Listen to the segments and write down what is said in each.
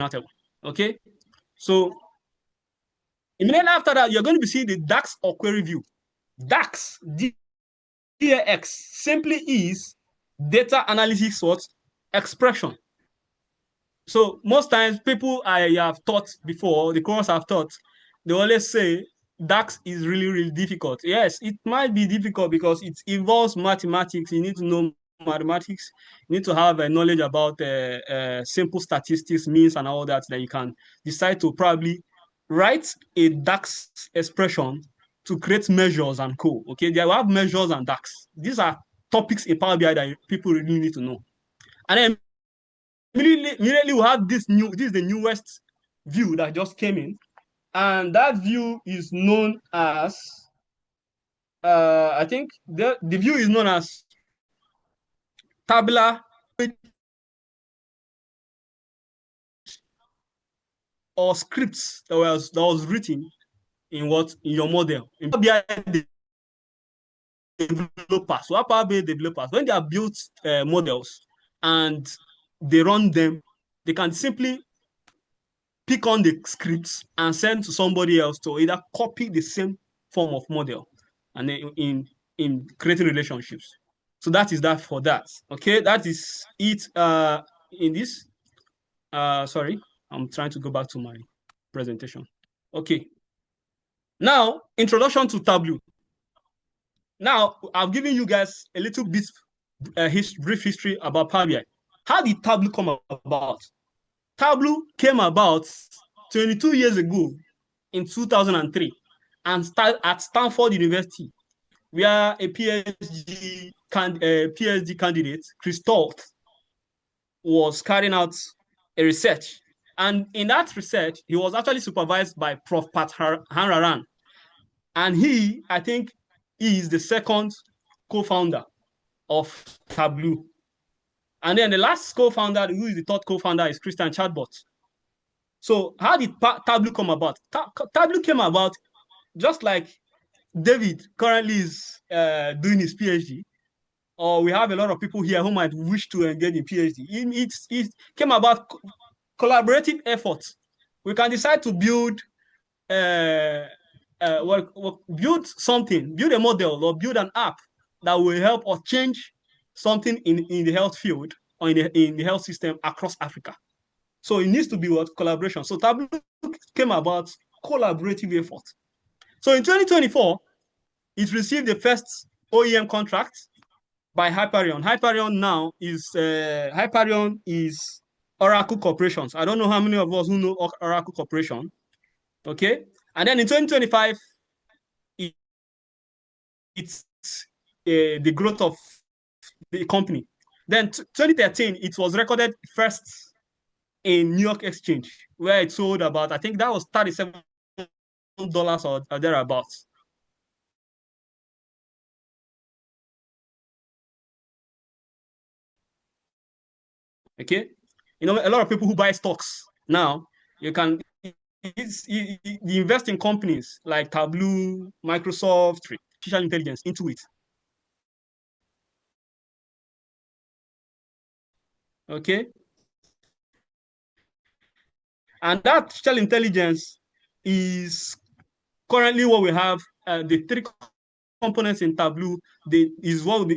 table. Okay, so immediately after that, you're going to be seeing the DAX or query view. DAX, DAX simply is data analysis what expression. So most times people I have taught before, the course I've taught, they always say DAX is really, really difficult. Yes, it might be difficult because it involves mathematics. You need to know mathematics. You need to have a knowledge about simple statistics, means, and all that. That you can decide to probably write a DAX expression to create measures and co. Okay, they will have measures and DAX. These are topics in Power BI that people really need to know. And then immediately we have this is the newest view that just came in, and that view is known as I think the view is known as tabular or scripts that was written in your model in Power BI developers. So Power BI developers, when they have built models and they run them, they can simply pick on the scripts and send to somebody else to either copy the same form of model and then in creating relationships. So that is that for that. Okay, that is it in this. Sorry, I'm trying to go back to my presentation. Okay. Now, introduction to Tableau. Now, I've given you guys a little bit brief history about Power BI. How did Tableau come about? Tableau came about 22 years ago in 2003 and started at Stanford University, where a PhD candidate, Christophe, was carrying out a research. And in that research, he was actually supervised by Prof. Pat Hanrahan. And he, I think, is the second co-founder of Tableau. And then the last co-founder, who is the third co-founder, is Christian Chatbot. So how did Tableau come about? Tableau came about just like David currently is doing his PhD, or we have a lot of people here who might wish to engage in PhD. It came about collaborative efforts. We can decide to build build something, build a model or build an app that will help or change something in the health field or in the health system across Africa. So it needs to be what collaboration. So Tableau came about collaborative effort. So in 2024, it received the first OEM contract by Hyperion. Hyperion is Oracle Corporations. I don't know how many of us who know Oracle Corporation. Okay, and then in 2025, it's the growth of the company. Then 2013, it was recorded first in New York Exchange, where it sold about, I think that was $37 or thereabouts. Okay, you know, a lot of people who buy stocks now, you can you invest in companies like Tableau, Microsoft, artificial intelligence into it. Okay, and that artificial intelligence is currently what we have. The three components in Tableau is what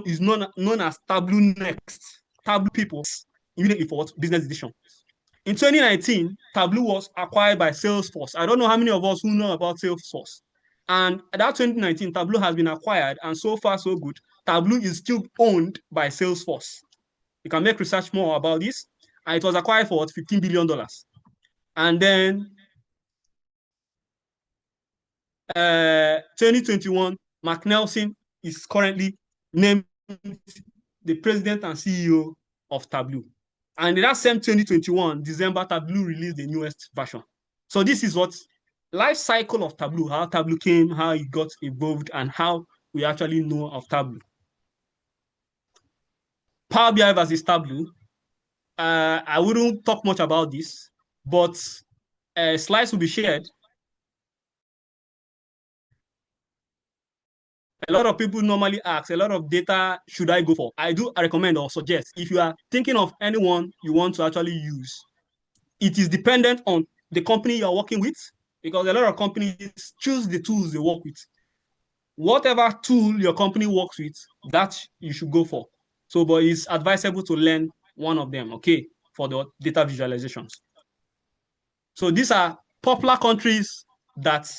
is known as Tableau Next. Tableau people immediately for what business decision. In 2019, Tableau was acquired by Salesforce. I don't know how many of us who know about Salesforce. And that 2019, Tableau has been acquired, and so far so good. Tableau is still owned by Salesforce. You can make research more about this. And it was acquired for what, $15 billion. And then 2021, Mark Nelson is currently named the president and CEO of Tableau. And in that same 2021, December, Tableau released the newest version. So this is what life cycle of Tableau, how Tableau came, how it got evolved, and how we actually know of Tableau. Power BI versus Tableau. I wouldn't talk much about this, but slides will be shared. A lot of people normally ask, a lot of data should I go for? I recommend or suggest, if you are thinking of anyone you want to actually use, it is dependent on the company you're working with, because a lot of companies choose the tools they work with. Whatever tool your company works with, that you should go for. So, but it's advisable to learn one of them, okay, for the data visualizations. So these are popular countries that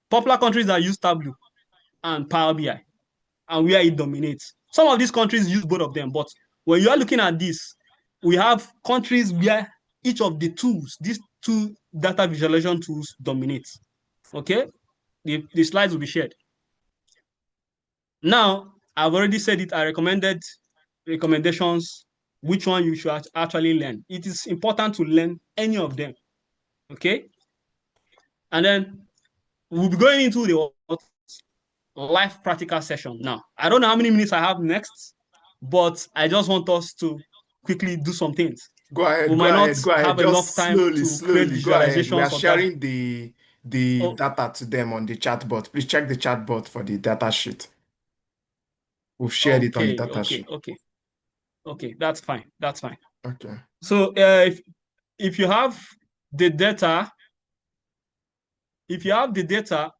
popular countries that use Tableau and Power BI, and where it dominates. Some of these countries use both of them, but when you are looking at this, we have countries where each of the tools, these two data visualization tools, dominates. Okay, the slides will be shared. Now, I've already said it. I recommended recommendations, which one you should actually learn. It is important to learn any of them. Okay, and then we'll be going into the live practical session now. I don't know how many minutes I have next, but I just want us to quickly do some things. Go ahead, We go might not ahead, go ahead. have enough Just time slowly, to create slowly. Go ahead. We are visualizations of that. sharing the Oh, data to them on the chatbot. Please check the chatbot for the data sheet. We've shared it on the okay, data okay, sheet. okay, okay. That's fine. That's fine. Okay. So if you have the data, if you have the data,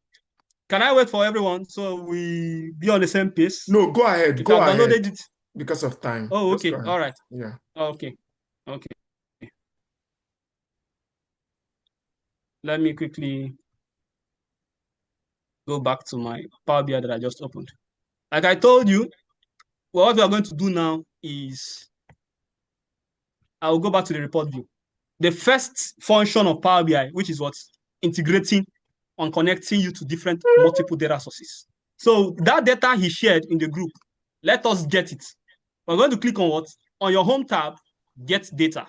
can I wait for everyone so we be on the same pace? No, go ahead, If you go have ahead. downloaded it, Because of time. oh, Just go okay, ahead. all right, Yeah. okay, okay. Let me quickly go back to my Power BI that I just opened. Like I told you, what we are going to do now is I will go back to the report view. The first function of Power BI, which is what? Integrating and connecting you to different multiple data sources. So that data he shared in the group, let us get it. We're going to click on what? On your home tab, get data.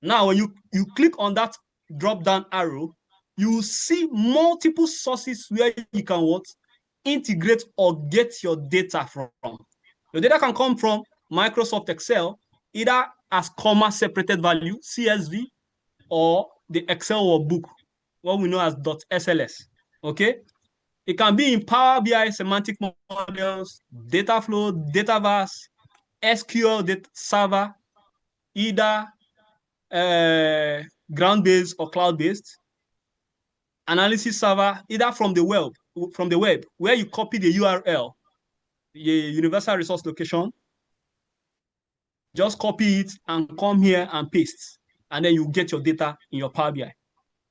Now, when you click on that drop-down arrow, you will see multiple sources where you can what? Integrate or get your data from. Your data can come from Microsoft Excel, either as comma separated value, CSV, or the Excel workbook, what we know as .sls. Okay? It can be in Power BI semantic models, data flow, data vars, SQL data server, either ground-based or cloud-based, analysis server, either from the web, where you copy the URL, the universal resource location, just copy it and come here and paste, and then you get your data in your Power BI.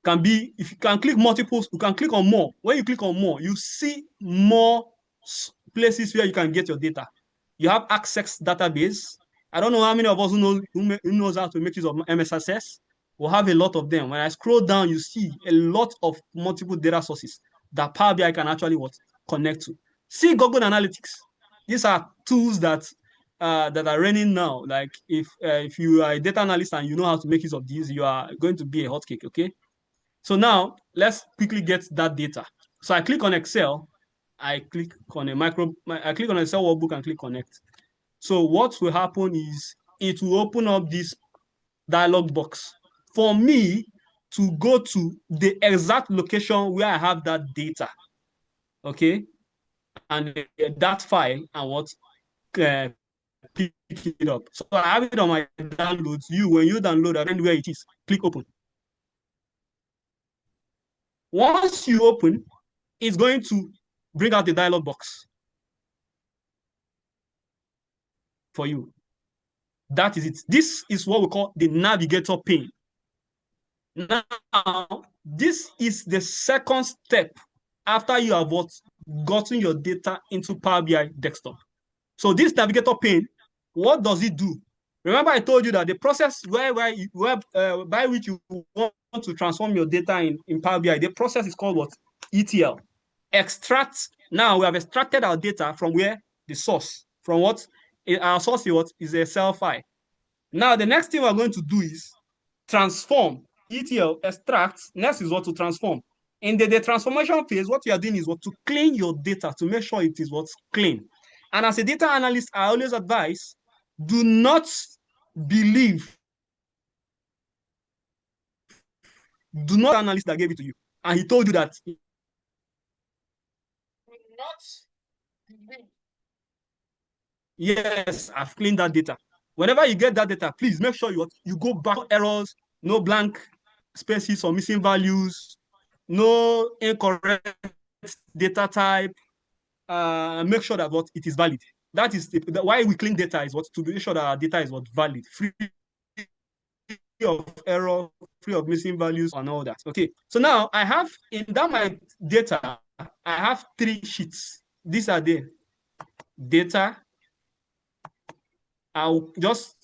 Can be, if you can click multiples, you can click on more. When you click on more, you see more places where you can get your data. You have Access database. I don't know how many of us who knows how to make use of MSSS. We'll have a lot of them. When I scroll down, you see a lot of multiple data sources that Power BI can actually what? Connect to. See Google Analytics. These are tools that are running now. Like if you are a data analyst and you know how to make use of these, you are going to be a hotcake, okay? So now let's quickly get that data. So I click on Excel, I click on I click on Excel workbook and click connect. So what will happen is it will open up this dialog box for me to go to the exact location where I have that data. Okay. And that file and what pick it up. So I have it on my downloads. When you download, I don't know where it is. Click open. Once you open, it's going to bring out the dialog box for you. That is it. This is what we call the navigator pane. Now, this is the second step after you have gotten your data into Power BI desktop. So this navigator pane, what does it do? Remember I told you that the process by which you want to transform your data in Power BI, the process is called what? ETL. Extract. Now we have extracted our data from where? The source. From what? Our source is a Excel file. Now the next thing we're going to do is transform. ETL, extract. Next is what? To transform. In the transformation phase, what you are doing is what? To clean your data, to make sure it is what's clean. And as a data analyst, I always advise, do not believe, do not analyst that gave it to you. And he told you that. Do not believe. Yes, I've cleaned that data. Whenever you get that data, please make sure you go back. No errors, no blank spaces or missing values, no incorrect data type. Make sure that what it is valid. That is why we clean data is what to be sure that our data is what valid, free of error, free of missing values and all that. Okay. So now I have in that my data, I have 3 sheets. These are the data. I'll just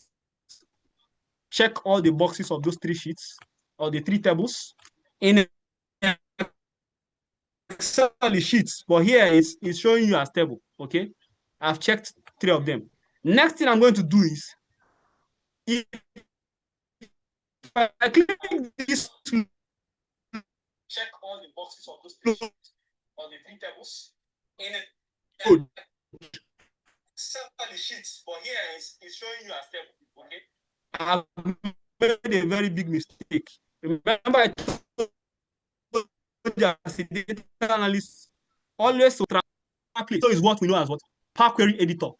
check all the boxes of those 3 sheets or the 3 tables in Excel sheets, but here it's showing you as table. Okay. I've checked 3 of them. Next thing I'm going to do is if I click this, check all the boxes of those 3 sheets or the 3 tables in a sheets, but here it's showing you as table. Okay. I've made a very big mistake. Remember, I told you as a data analyst, always so is what we know as what Power Query Editor.